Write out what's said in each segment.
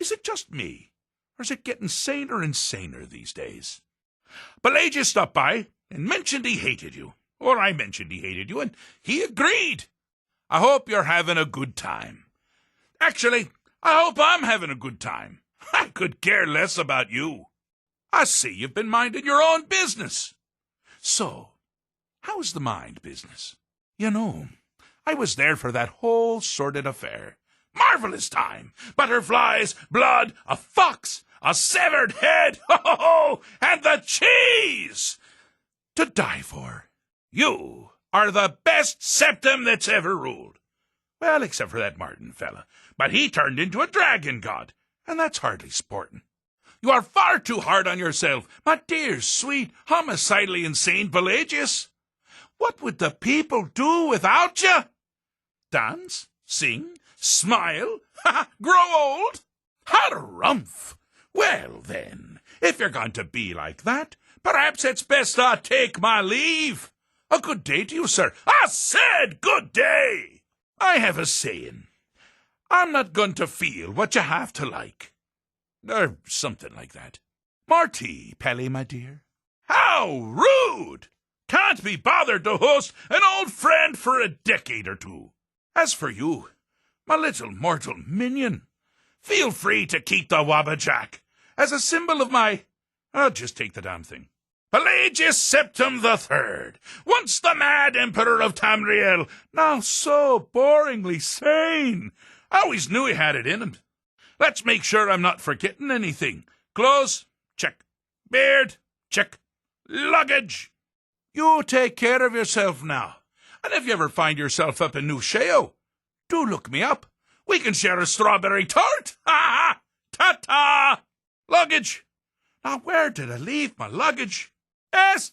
Is it just me, or is it getting saner and saner these days? Pelagius stopped by and mentioned he hated you. Or I mentioned he hated you, and he agreed. I hope you're having a good time. Actually, I hope I'm having a good time. I could care less about you. I see you've been minding your own business. So, how's the mind business? You know, I was there for that whole sordid affair. Marvelous time. Butterflies, blood, a fox, a severed head, ho, and the cheese to die for. You are the best septum that's ever ruled. Well, except for that Martin fella. But he turned into a dragon god, and that's hardly sporting. You are far too hard on yourself, my dear, sweet, homicidally insane Pelagius. What would the people do without you? Dance? Sing? Smile? Grow old? Harumph! Well, then, if you're going to be like that, perhaps it's best I take my leave. A good day to you, sir. I said good day! I have a saying. I'm not going to feel what you have to like. Or something like that. More tea, Pelly, my dear. How rude! Can't be bothered to host an old friend for a decade or two. As for you, my little mortal minion, feel free to keep the Wabbajack as a symbol of my... I'll just take the damn thing. Pelagius Septim III, once the mad emperor of Tamriel, now so boringly sane. I always knew he had it in him. Let's make sure I'm not forgetting anything. Clothes? Check. Beard? Check. Luggage? You take care of yourself now. And if you ever find yourself up in New Sheo, do look me up. We can share a strawberry tart. Ha ha! Ta-ta! Luggage. Now, where did I leave my luggage?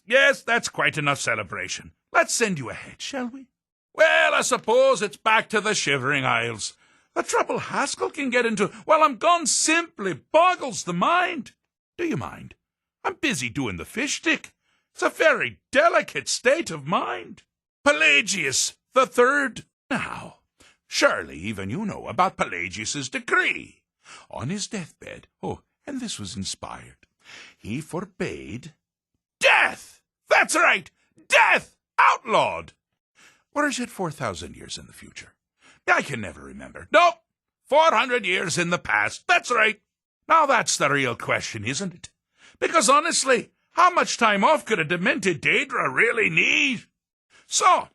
Yes, that's quite enough celebration. Let's send you ahead, shall we? Well, I suppose it's back to the Shivering Isles. The trouble Haskell can get into while I'm gone simply boggles the mind. Do you mind? I'm busy doing the fish stick. It's a very delicate state of mind. Pelagius the Third. Now, surely even you know about Pelagius's decree. On his deathbed, and this was inspired, he forbade death. That's right, death, outlawed. Or is it 4,000 years in the future? I can never remember. Nope, 400 years in the past. That's right. Now that's the real question, isn't it? Because honestly, how much time off could a demented Daedra really need? So,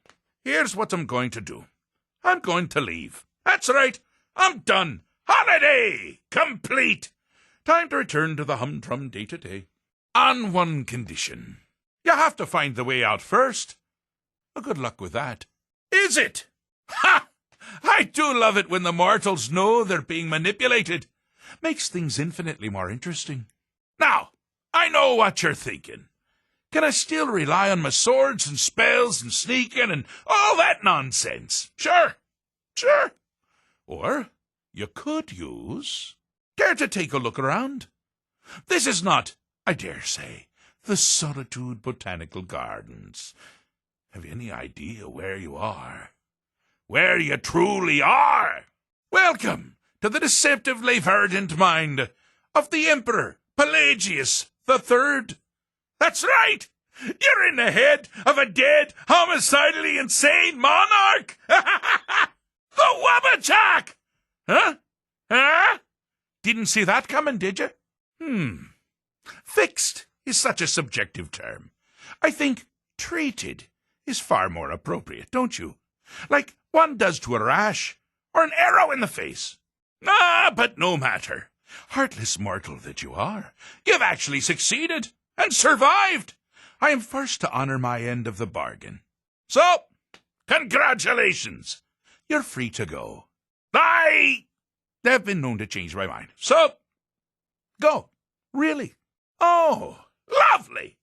here's what I'm going to do. I'm going to leave. That's right. I'm done. Holiday complete. Time to return to the humdrum day-to-day. On one condition. You have to find the way out first. Well, good luck with that. Is it? Ha! I do love it when the mortals know they're being manipulated. Makes things infinitely more interesting. Now, I know what you're thinking. Can I still rely on my swords and spells and sneaking and all that nonsense? Sure. Or you could use... Care to take a look around? This is not, I dare say, the Solitude Botanical Gardens. Have you any idea where you are? Where you truly are? Welcome to the deceptively verdant mind of the Emperor Pelagius III. That's right! You're in the head of a dead, homicidally insane monarch! The Wabbajack! Huh? Didn't see that coming, did you? Fixed is such a subjective term. I think treated is far more appropriate, don't you? Like one does to a rash or an arrow in the face. But no matter. Heartless mortal that you are, you've actually succeeded and survived. I am first to honor my end of the bargain. So, congratulations. You're free to go. I've been known to change my mind. So, go. Really? Oh, lovely.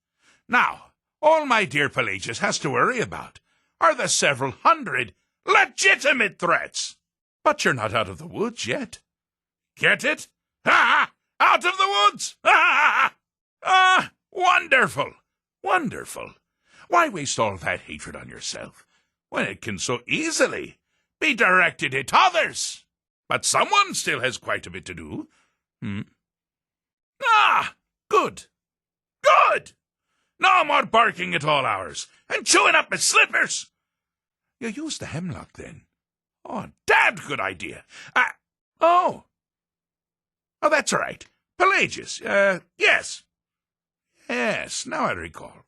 Now, all my dear Pelagius has to worry about are the several hundred legitimate threats. But you're not out of the woods yet. Get it? Ha! Out of the woods! Ha! Wonderful. Why waste all that hatred on yourself when it can so easily be directed at others? But someone still has quite a bit to do. Ah, good. Good! No more barking at all hours, and chewing up my slippers. You used the hemlock, then? Oh, damned good idea. Oh, that's all right. Pelagius, yes. Yes, now I recall.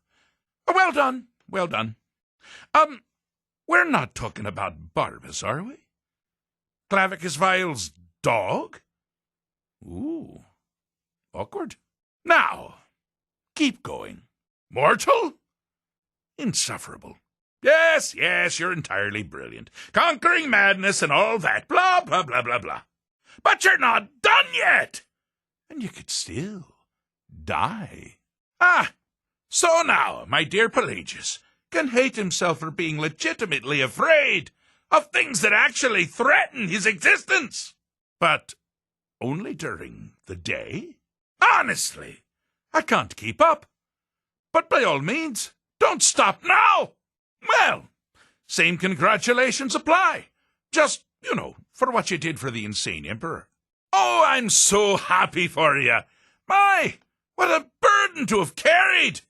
Well done, well done. We're not talking about Barbas, are we? Clavicus Vile's dog? Ooh, awkward. Now, keep going. Mortal? Insufferable. Yes, you're entirely brilliant. Conquering madness and all that, blah, blah, blah, blah, blah. But you're not done yet! And you could still die. So now, my dear Pelagius can hate himself for being legitimately afraid of things that actually threaten his existence. But only during the day? Honestly, I can't keep up. But by all means, don't stop now. Well, same congratulations apply. Just, for what you did for the insane emperor. Oh, I'm so happy for you. My, what a burden to have carried.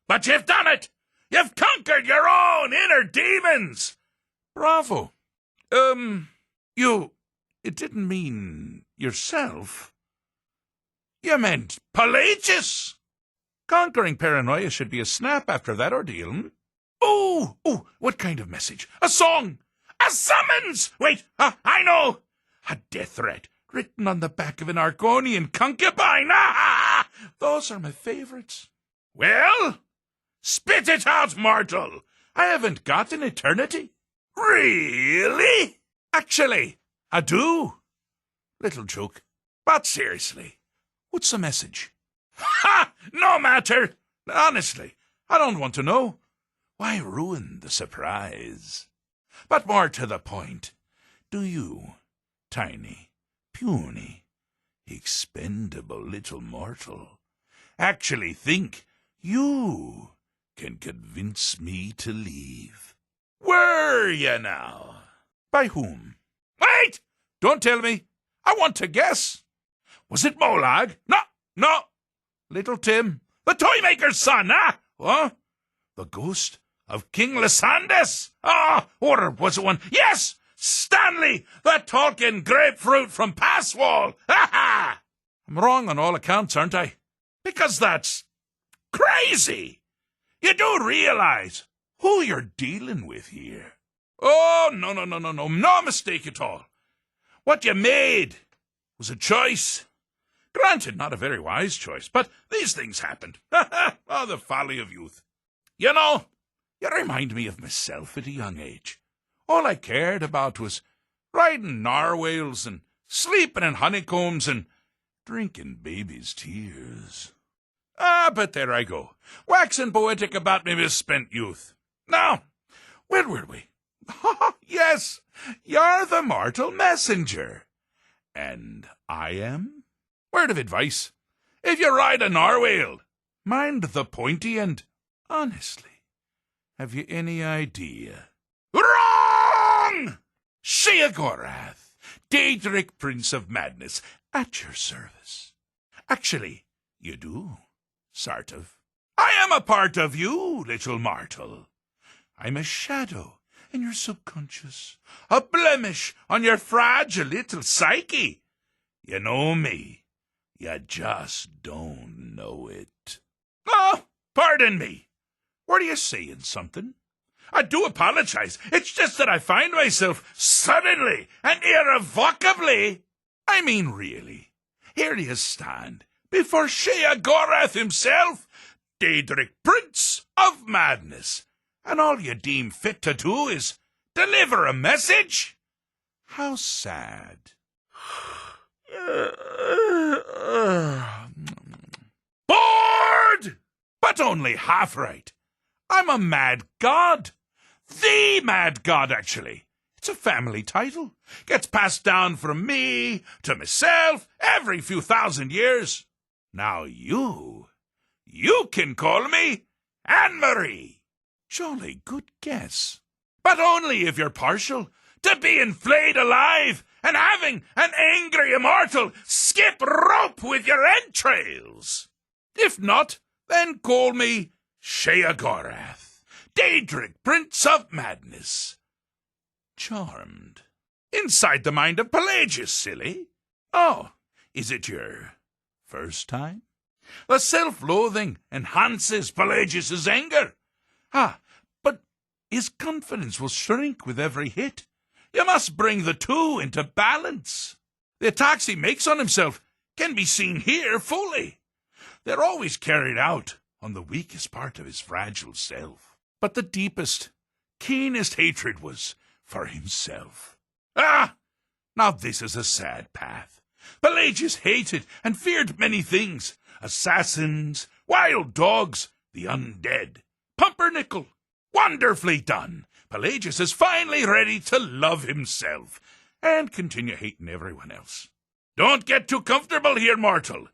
But you've done it. You've conquered your own inner demons. Bravo. It didn't mean yourself. You meant Pelagius. Conquering paranoia should be a snap after that ordeal. Oh, what kind of message? A song! A summons! Wait, I know! A death threat written on the back of an Argonian concubine. Those are my favourites. Well, spit it out, mortal. I haven't got an eternity. Really? Actually, I do. Little joke. But seriously, what's the message? No matter. Honestly, I don't want to know. Why ruin the surprise? But more to the point, do you, tiny, puny, expendable little mortal, actually think you can convince me to leave? Were you now? By whom? Wait! Don't tell me. I want to guess. Was it Molag? No. Little Tim, the toymaker's son, What? The ghost of King Lysandas? Or was it one? Yes! Stanley, the talking grapefruit from Passwall! I'm wrong on all accounts, aren't I? Because that's crazy. You do realize who you're dealing with here. Oh, no mistake at all. What you made was a choice. Granted, not a very wise choice, but these things happened. Oh, the folly of youth. You remind me of myself at a young age. All I cared about was riding narwhals and sleeping in honeycombs and drinking babies' tears. But there I go, waxing poetic about my misspent youth. Now, where were we? Yes, you're the mortal messenger. And I am? Word of advice. If you ride a narwhal, mind the pointy end. Honestly, have you any idea? Wrong! Sheogorath, daedric Prince of Madness, at your service. Actually, you do, sort of. I am a part of you, little mortal. I'm a shadow in your subconscious, a blemish on your fragile little psyche. You know me. You just don't know it. Oh, pardon me. Were you saying something? I do apologize. It's just that I find myself suddenly and irrevocably. I mean, really. Here you stand before Sheogorath himself, daedric Prince of Madness, and all you deem fit to do is deliver a message? How sad. Bored! But only half right. I'm a mad god. The mad god, actually. It's a family title. Gets passed down from me to myself every few thousand years. Now you can call me Anne-Marie. Jolly good guess. But only if you're partial to being flayed alive and having an angry immortal skip rope up with your entrails. If not, then call me Sheogorath, daedric, prince of madness. Charmed. Inside the mind of Pelagius, silly. Oh, is it your first time? The self-loathing enhances Pelagius's anger. But his confidence will shrink with every hit. You must bring the two into balance. The attacks he makes on himself can be seen here fully. They're always carried out on the weakest part of his fragile self. But the deepest, keenest hatred was for himself. Now this is a sad path. Pelagius hated and feared many things. Assassins, wild dogs, the undead. Pumpernickel. Wonderfully done. Pelagius is finally ready to love himself and continue hating everyone else. Don't get too comfortable here, mortal.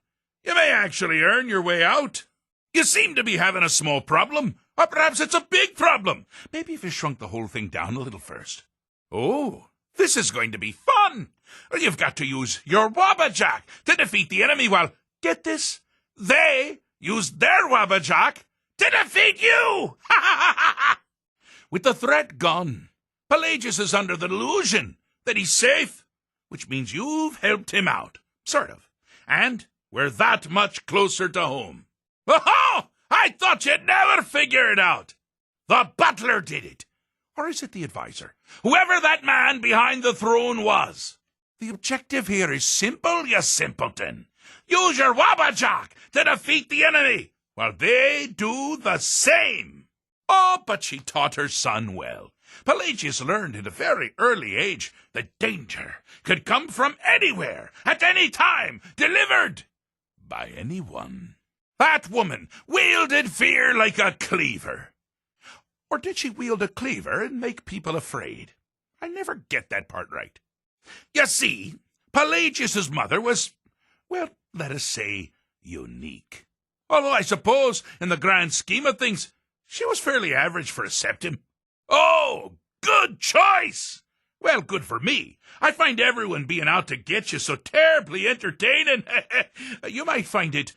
You may actually earn your way out. You seem to be having a small problem, or perhaps it's a big problem. Maybe if you shrunk the whole thing down a little first. Oh, this is going to be fun. You've got to use your Wabbajack to defeat the enemy while, get this, they use their Wabbajack to defeat you! With the threat gone, Pelagius is under the delusion that he's safe, which means you've helped him out, sort of, and we're that much closer to home. Oh, I thought you'd never figure it out. The butler did it. Or is it the advisor? Whoever that man behind the throne was. The objective here is simple, you simpleton. Use your Wabbajack to defeat the enemy, while they do the same. Oh, but she taught her son well. Pelagius learned at a very early age that danger could come from anywhere, at any time, delivered by anyone. That woman wielded fear like a cleaver. Or did she wield a cleaver and make people afraid? I never get that part right. You see, Pelagius's mother was, well, let us say, unique. Although I suppose, in the grand scheme of things, she was fairly average for a septim. Oh, good choice! Well, good for me. I find everyone being out to get you so terribly entertaining. You might find it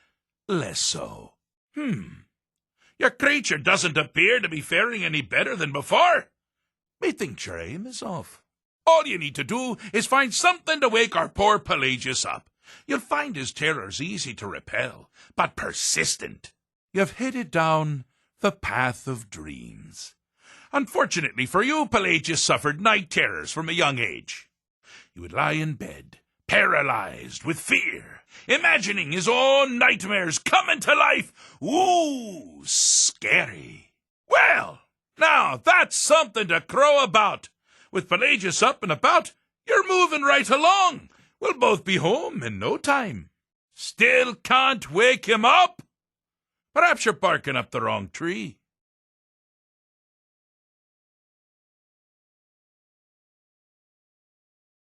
less so. Your creature doesn't appear to be faring any better than before. Methinks your aim is off. All you need to do is find something to wake our poor Pelagius up. You'll find his terrors easy to repel, but persistent. You've headed down the path of dreams. Unfortunately for you, Pelagius suffered night terrors from a young age. He would lie in bed, paralyzed with fear, imagining his own nightmares coming to life. Ooh, scary. Well, now that's something to crow about. With Pelagius up and about, you're moving right along. We'll both be home in no time. Still can't wake him up? Perhaps you're barking up the wrong tree.